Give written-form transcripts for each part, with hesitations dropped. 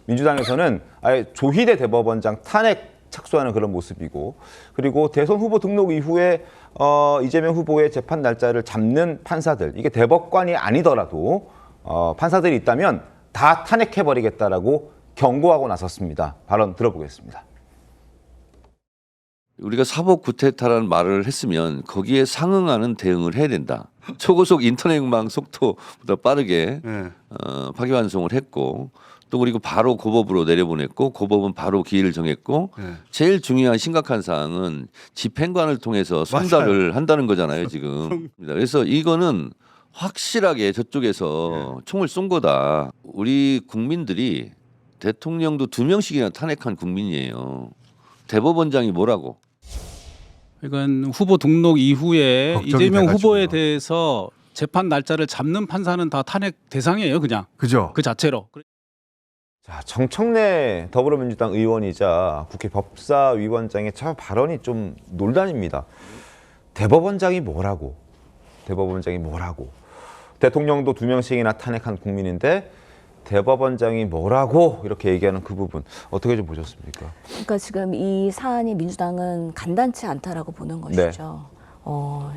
민주당에서는 아예 조희대 대법원장 탄핵 착수하는 그런 모습이고, 그리고 대선 후보 등록 이후에 이재명 후보의 재판 날짜를 잡는 판사들, 이게 대법관이 아니더라도 판사들이 있다면 다 탄핵해버리겠다라고 경고하고 나섰습니다. 발언 들어보겠습니다. 우리가 사법 구태타라는 말을 했으면 거기에 상응하는 대응을 해야 된다. 초고속 인터넷망 속도보다 빠르게 파기환송을 했고, 또 그리고 바로 고법으로 내려보냈고, 고법은 바로 기일을 정했고, 제일 중요한 심각한 사항은 집행관을 통해서 송달을 한다는 거잖아요, 지금. 그래서 이거는 확실하게 저쪽에서 총을 쏜 거다. 우리 국민들이 대통령도 2명씩이나 탄핵한 국민이에요. 대법원장이 뭐라고? 이건 후보 등록 이후에 이재명 돼가지고요. 후보에 대해서 재판 날짜를 잡는 판사는 다 탄핵 대상이에요, 그냥. 그죠? 그 자체로. 자, 정청래 더불어민주당 의원이자 국회 법사위원장의 저 발언이 좀 논란입니다. 대법원장이 뭐라고? 대법원장이 뭐라고? 대통령도 2명씩이나 탄핵한 국민인데 대법원장이 뭐라고 이렇게 얘기하는 그 부분 어떻게 좀 보셨습니까? 그러니까 지금 이 사안이 민주당은 간단치 않다라고 보는 것이죠.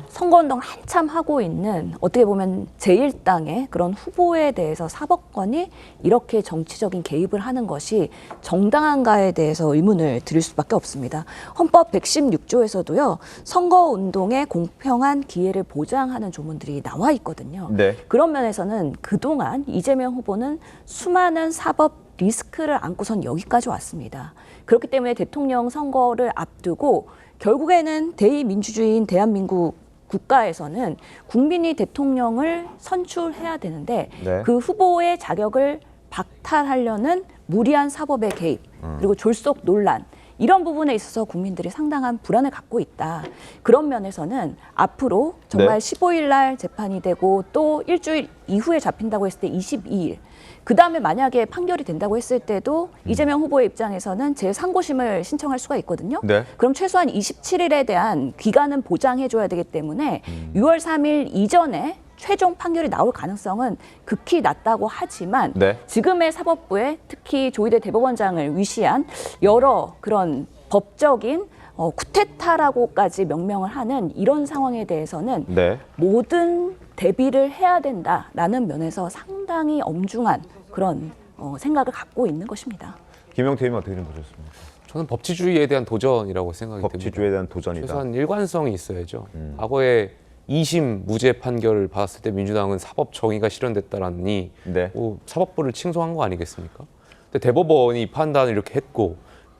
선거운동을 한참 하고 있는 어떻게 보면 제1당의 그런 후보에 대해서 사법권이 이렇게 정치적인 개입을 하는 것이 정당한가에 대해서 의문을 드릴 수밖에 없습니다. 헌법 116조에서도요. 선거운동의 공평한 기회를 보장하는 조문들이 나와 있거든요. 네. 그런 면에서는 그동안 이재명 후보는 수많은 사법 리스크를 안고선 여기까지 왔습니다. 그렇기 때문에 대통령 선거를 앞두고 결국에는 대의민주주의인 대한민국 국가에서는 국민이 대통령을 선출해야 되는데 네. 그 후보의 자격을 박탈하려는 무리한 사법의 개입 그리고 졸속 논란 이런 부분에 있어서 국민들이 상당한 불안을 갖고 있다. 그런 면에서는 앞으로 정말 네. 15일 날 재판이 되고 또 일주일 이후에 잡힌다고 했을 때 22일 그다음에 만약에 판결이 된다고 했을 때도 이재명 후보의 입장에서는 제3고심을 신청할 수가 있거든요. 네. 그럼 최소한 27일에 대한 기간은 보장해줘야 되기 때문에 6월 3일 이전에 최종 판결이 나올 가능성은 극히 낮다고 하지만 네. 지금의 사법부에 특히 조희대 대법원장을 위시한 여러 그런 법적인 쿠데타라고까지 명명을 하는 이런 상황에 대해서는 네. 모든 대비를 해야 된다라는 면에서 상당히 엄중한 그런 생각을 갖고 있는 것입니다. 김영태 의원 어떻게 좀 보셨습니까? 저는 법치주의에 대한 도전이라고 생각이 듭니다. 법치주의에 대한 도전이다. 최소한 일관성이 있어야죠. 과거에 2심 무죄 판결을 받았을 때 민주당은 사법 정의가 실현됐다라니 네. 사법부를 칭송한 거 아니겠습니까? 근데 대법원이 판단을 이렇게 했고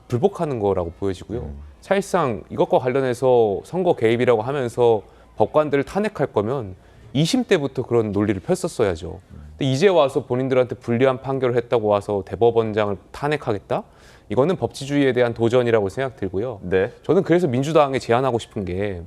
불복하는 거라고 보여지고요. 사실상 이것과 관련해서 선거 개입이라고 하면서 법관들을 탄핵할 거면 2심 때부터 그런 논리를 폈었어야죠. 근데 이제 와서 본인들한테 불리한 판결을 했다고 와서 대법원장을 탄핵하겠다? 이거는 법치주의에 대한 도전이라고 생각 들고요. 네. 저는 그래서 민주당에 제안하고 싶은 게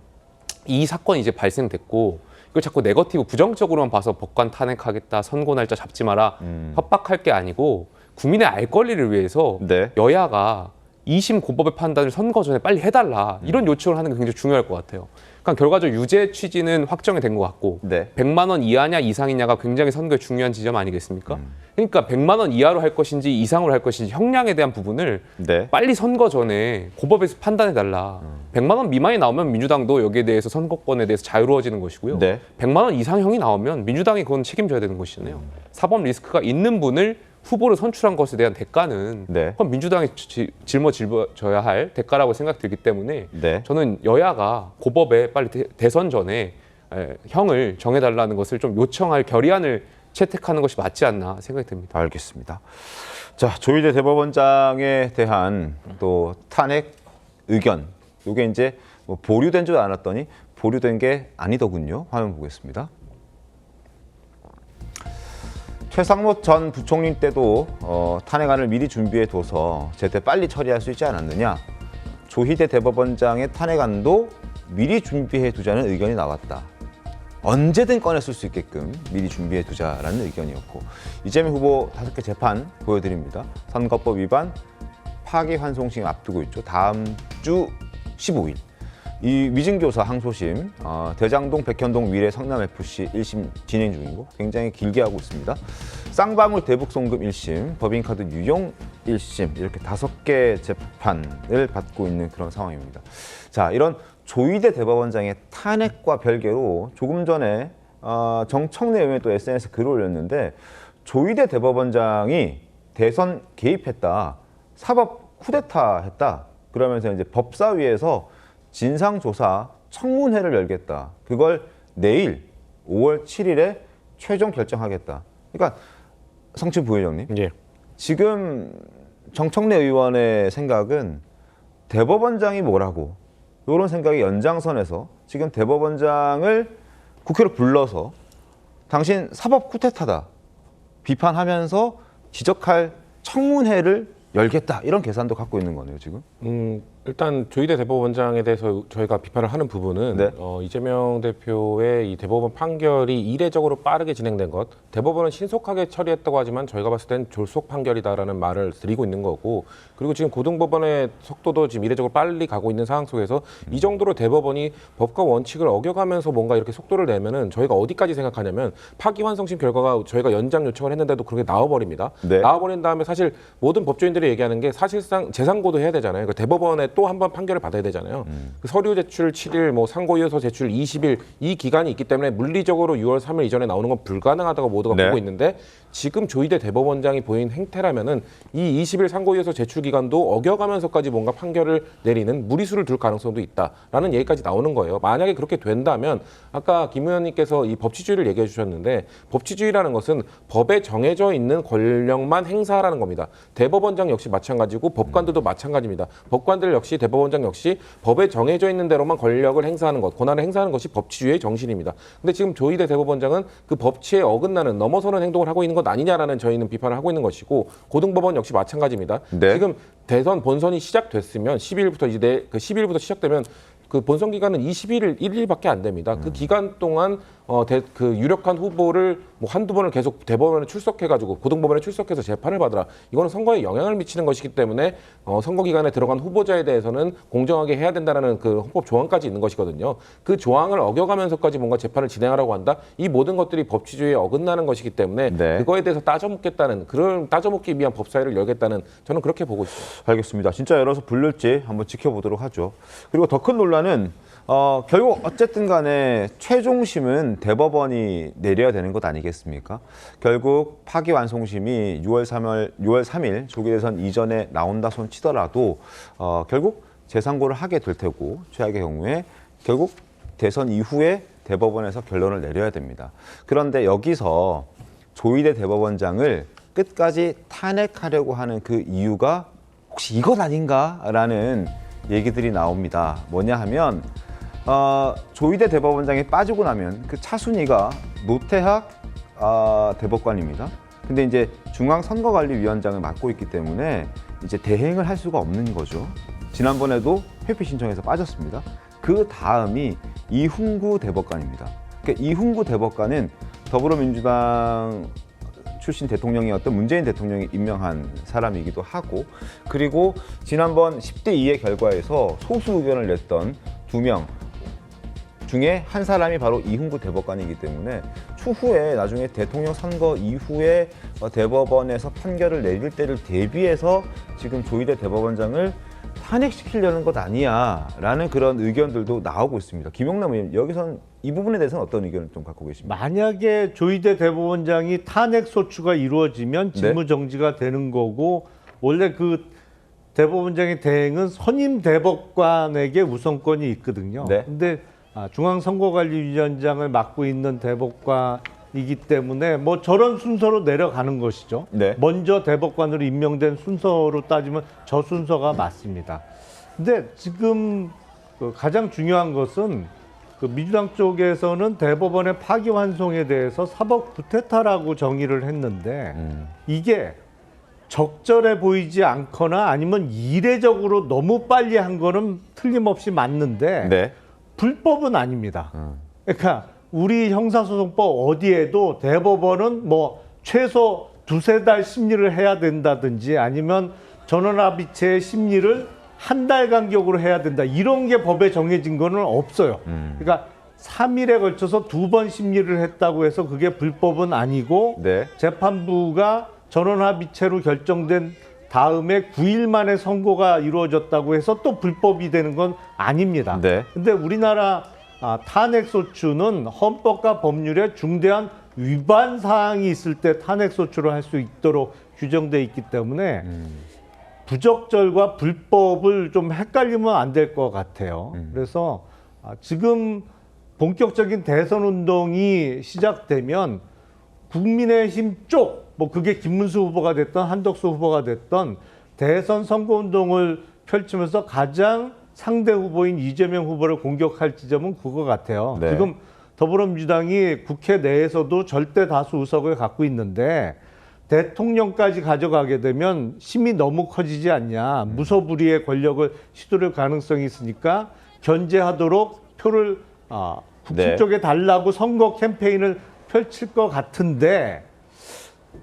이 사건이 이제 발생됐고 이걸 자꾸 네거티브 부정적으로만 봐서 법관 탄핵하겠다, 선고 날짜 잡지 마라 협박할 게 아니고 국민의 알 권리를 위해서 네. 여야가 2심 고법의 판단을 선거 전에 빨리 해달라 이런 요청을 하는 게 굉장히 중요할 것 같아요. 그러니까 결과적으로 유죄 취지는 확정이 된 것 같고 네. 100만 원 이하냐 이상이냐가 굉장히 선거의 중요한 지점 아니겠습니까? 그러니까 100만 원 이하로 할 것인지 이상으로 할 것인지 형량에 대한 부분을 네. 빨리 선거 전에 고법에서 판단해달라. 100만 원 미만이 나오면 민주당도 여기에 대해서 선거권에 대해서 자유로워지는 것이고요. 네. 100만 원 이상형이 나오면 민주당이 그건 책임져야 되는 것이잖아요. 사법 리스크가 있는 분을 후보로 선출한 것에 대한 대가는 네. 그건 민주당이 짊어져야 할 대가라고 생각들기 때문에 네. 저는 여야가 고법에 빨리 대선 전에 형을 정해달라는 것을 좀 요청할 결의안을 채택하는 것이 맞지 않나 생각이 듭니다. 알겠습니다. 자, 조희대 대법원장에 대한 또 탄핵 의견, 이게 이제 뭐 보류된 줄 알았더니 보류된 게 아니더군요. 화면 보겠습니다. 최상목 전 부총리 때도 탄핵안을 미리 준비해둬서 제때 빨리 처리할 수 있지 않았느냐. 조희대 대법원장의 탄핵안도 미리 준비해두자는 의견이 나왔다. 언제든 꺼냈을 수 있게끔 미리 준비해두자라는 의견이었고, 이재명 후보 5개 재판 보여드립니다. 선거법 위반, 파기환송심 앞두고 있죠. 다음 주 15일. 이 위증교사 항소심, 대장동, 백현동, 미래, 성남FC 1심 진행 중이고 굉장히 길게 하고 있습니다. 쌍방울 대북송금 1심, 법인카드 유용 1심 이렇게 5개 재판을 받고 있는 그런 상황입니다. 자, 이런 조희대 대법원장의 탄핵과 별개로 조금 전에 정청래 의원이 또 SNS에 글을 올렸는데 조희대 대법원장이 대선 개입했다, 사법 쿠데타했다 그러면서 이제 법사위에서 진상조사 청문회를 열겠다. 그걸 내일 5월 7일에 최종 결정하겠다. 그러니까 성춘 부회장님, 예. 지금 정청래 의원의 생각은 대법원장이 뭐라고 이런 생각이 연장선에서 지금 대법원장을 국회로 불러서 당신 사법 쿠데타다 비판하면서 지적할 청문회를 열겠다 이런 계산도 갖고 있는 거네요 지금. 일단 조희대 대법원장에 대해서 저희가 비판을 하는 부분은 네. 이재명 대표의 이 대법원 판결이 이례적으로 빠르게 진행된 것, 대법원은 신속하게 처리했다고 하지만 저희가 봤을 땐 졸속 판결이다라는 말을 드리고 있는 거고, 그리고 지금 고등법원의 속도도 지금 이례적으로 빨리 가고 있는 상황 속에서 이 정도로 대법원이 법과 원칙을 어겨가면서 뭔가 이렇게 속도를 내면은 저희가 어디까지 생각하냐면 파기환송심 결과가 저희가 연장 요청을 했는데도 그렇게 나와버립니다. 네. 나와버린 다음에 사실 모든 법조인들이 얘기하는 게 사실상 재상고도 해야 되잖아요. 그러니까 대법원에 또 한 번 판결을 받아야 되잖아요. 그 서류 제출 7일, 뭐 상고이어서 제출 20일 이 기간이 있기 때문에 물리적으로 6월 3일 이전에 나오는 건 불가능하다고 모두가 네. 보고 있는데, 지금 조희대 대법원장이 보인 행태라면은 이 20일 상고이어서 제출 기간도 어겨가면서까지 뭔가 판결을 내리는 무리수를 둘 가능성도 있다라는 얘기까지 나오는 거예요. 만약에 그렇게 된다면 아까 김 의원님께서 이 법치주의를 얘기해 주셨는데, 법치주의라는 것은 법에 정해져 있는 권력만 행사하라는 겁니다. 대법원장 역시 마찬가지고 법관들도 마찬가지입니다. 법관들 역시 대법원장 역시 법에 정해져 있는 대로만 권력을 행사하는 것, 권한을 행사하는 것이 법치주의의 정신입니다. 근데 지금 조희대 대법원장은 그 법치에 어긋나는, 넘어서는 행동을 하고 있는 것 아니냐라는 저희는 비판을 하고 있는 것이고, 고등법원 역시 마찬가지입니다. 네. 지금 대선 본선이 시작됐으면 12일부터 이제 그 10일부터 시작되면 그 본선 기간은 21일밖에 안 됩니다. 그 기간 동안 그 유력한 후보를 뭐 한두 번을 계속 대법원에 출석해가지고 고등법원에 출석해서 재판을 받으라. 이거는 선거에 영향을 미치는 것이기 때문에 선거 기간에 들어간 후보자에 대해서는 공정하게 해야 된다는 그 헌법 조항까지 있는 것이거든요. 그 조항을 어겨가면서까지 뭔가 재판을 진행하라고 한다. 이 모든 것들이 법치주의에 어긋나는 것이기 때문에 네. 그거에 대해서 따져묻겠다는, 그런 따져묻기 위한 법사위를 열겠다는, 저는 그렇게 보고 있습니다. 알겠습니다. 진짜 열어서 부를지 한번 지켜보도록 하죠. 그리고 더 큰 논란은 결국 어쨌든 간에 최종심은 대법원이 내려야 되는 것 아니겠습니까? 결국 파기환송심이 6월 3일 조기 대선 이전에 나온다 손 치더라도 결국 재상고를 하게 될 테고, 최악의 경우에 결국 대선 이후에 대법원에서 결론을 내려야 됩니다. 그런데 여기서 조희대 대법원장을 끝까지 탄핵하려고 하는 그 이유가 혹시 이것 아닌가라는 얘기들이 나옵니다. 뭐냐 하면 조희대 대법원장이 빠지고 나면 그 차순위가 노태학 대법관입니다. 근데 이제 중앙선거관리위원장을 맡고 있기 때문에 이제 대행을 할 수가 없는 거죠. 지난번에도 회피 신청해서 빠졌습니다. 그 다음이 이훈구 대법관입니다. 그러니까 이훈구 대법관은 더불어민주당 출신 대통령이었던 문재인 대통령이 임명한 사람이기도 하고, 그리고 지난번 10대 2의 결과에서 소수 의견을 냈던 2명 중에 한 사람이 바로 이훈구 대법관이기 때문에 추후에 나중에 대통령 선거 이후에 대법원에서 판결을 내릴 때를 대비해서 지금 조희대 대법원장을 탄핵시키려는 것 아니야라는 그런 의견들도 나오고 있습니다. 김용남 의원, 여기서는 이 부분에 대해서는 어떤 의견을 좀 갖고 계십니까? 만약에 조희대 대법원장이 탄핵 소추가 이루어지면 직무 정지가 되는 거고, 원래 그 대법원장의 대행은 선임 대법관에게 우선권이 있거든요. 네. 근데 중앙선거관리위원장을 맡고 있는 대법관이기 때문에 뭐 저런 순서로 내려가는 것이죠. 네. 먼저 대법관으로 임명된 순서로 따지면 저 순서가 맞습니다. 근데 지금 가장 중요한 것은 민주당 쪽에서는 대법원의 파기환송에 대해서 사법 쿠데타라고 정의를 했는데 이게 적절해 보이지 않거나 아니면 이례적으로 너무 빨리 한 거는 틀림없이 맞는데 네. 불법은 아닙니다. 그러니까 우리 형사소송법 어디에도 대법원은 뭐 최소 2-3달 심리를 해야 된다든지 아니면 전원합의체의 심리를 한 달 간격으로 해야 된다. 이런 게 법에 정해진 거는 없어요. 그러니까 3일에 걸쳐서 2번 심리를 했다고 해서 그게 불법은 아니고 네. 재판부가 전원합의체로 결정된 다음에 9일 만에 선고가 이루어졌다고 해서 또 불법이 되는 건 아닙니다. 네. 근데 우리나라 탄핵소추는 헌법과 법률에 중대한 위반 사항이 있을 때 탄핵소추를 할 수 있도록 규정돼 있기 때문에 부적절과 불법을 좀 헷갈리면 안 될 것 같아요. 그래서 지금 본격적인 대선 운동이 시작되면 국민의힘 쪽, 뭐 그게 김문수 후보가 됐던 한덕수 후보가 됐던 대선 선거 운동을 펼치면서 가장 상대 후보인 이재명 후보를 공격할 지점은 그거 같아요. 네. 지금 더불어민주당이 국회 내에서도 절대 다수 의석을 갖고 있는데 대통령까지 가져가게 되면 힘이 너무 커지지 않냐. 무소불위의 권력을 시도할 가능성이 있으니까 견제하도록 표를 국힘 네. 쪽에 달라고 선거 캠페인을 펼칠 것 같은데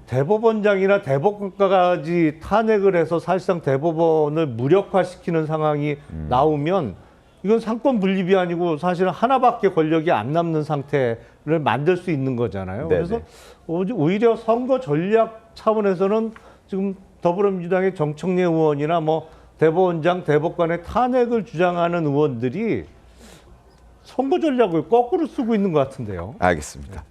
대법원장이나 대법관까지 탄핵을 해서 사실상 대법원을 무력화시키는 상황이 나오면 이건 상권 분립이 아니고 사실은 하나밖에 권력이 안 남는 상태를 만들 수 있는 거잖아요. 네네. 그래서 오히려 선거 전략 차원에서는 지금 더불어민주당의 정청래 의원이나 뭐 대법원장, 대법관의 탄핵을 주장하는 의원들이 선거 전략을 거꾸로 쓰고 있는 것 같은데요. 알겠습니다.